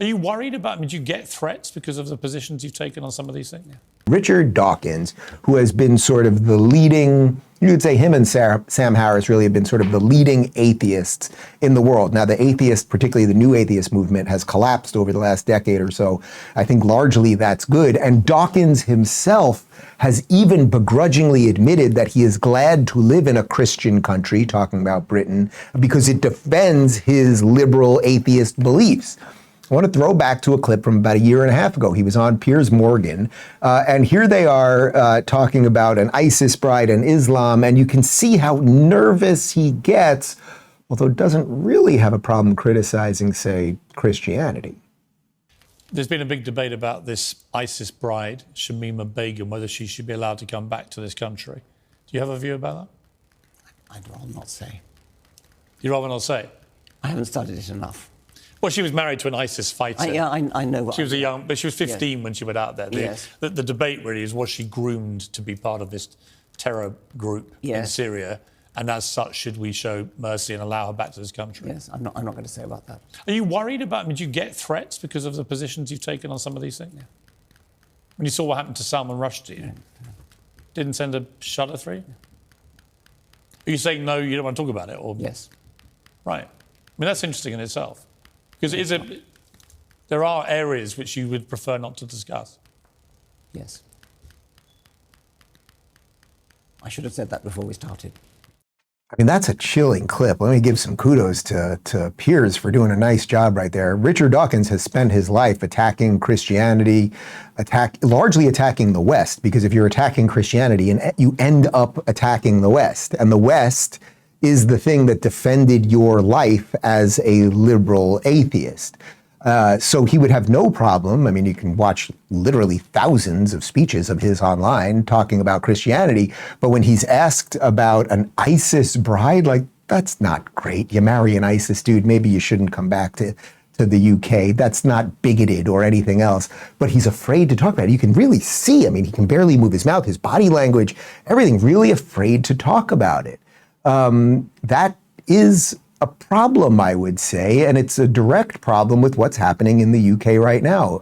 Are you worried about, do you get threats because of the positions you've taken on some of these things? Richard Dawkins, who has been sort of the leading, you would say him and Sam Harris really have been sort of the leading atheists in the world. Now, the atheist, particularly the new atheist movement, has collapsed over the last decade or so. I think largely that's good. And Dawkins himself has even begrudgingly admitted that he is glad to live in a Christian country, talking about Britain, because it defends his liberal atheist beliefs. I want to throw back to a clip from about a year and a half ago. He was on Piers Morgan, and here they are talking about an ISIS bride and Islam, and you can see how nervous he gets, although doesn't really have a problem criticizing, say, Christianity. There's been a big debate about this ISIS bride, Shamima Begum, whether she should be allowed to come back to this country. Do you have a view about that? I'd rather not say. You'd rather not say? I haven't studied it enough. Well, she was married to an ISIS fighter. I know what. She was but she was 15 when she went out there. The debate really is, was she groomed to be part of this terror group in Syria? And as such, should we show mercy and allow her back to this country? Yes, I'm not going to say about that. Are you worried about, do you get threats because of the positions you've taken on some of these things? Yeah. When you saw what happened to Salman Rushdie, didn't send a shudder through you? Are you saying no, you don't want to talk about it? Or? Yes. Right. That's interesting in itself. Because there are areas which you would prefer not to discuss. Yes. I should have said that before we started. That's a chilling clip. Let me give some kudos to Piers for doing a nice job right there. Richard Dawkins has spent his life attacking Christianity, largely attacking the West, because if you're attacking Christianity, and you end up attacking the West, and the West is the thing that defended your life as a liberal atheist. So he would have no problem. You can watch literally thousands of speeches of his online talking about Christianity. But when he's asked about an ISIS bride, that's not great. You marry an ISIS dude, maybe you shouldn't come back to the UK. That's not bigoted or anything else. But he's afraid to talk about it. You can really see, he can barely move his mouth, his body language, everything, really afraid to talk about it. That is a problem, I would say, and it's a direct problem with what's happening in the UK right now.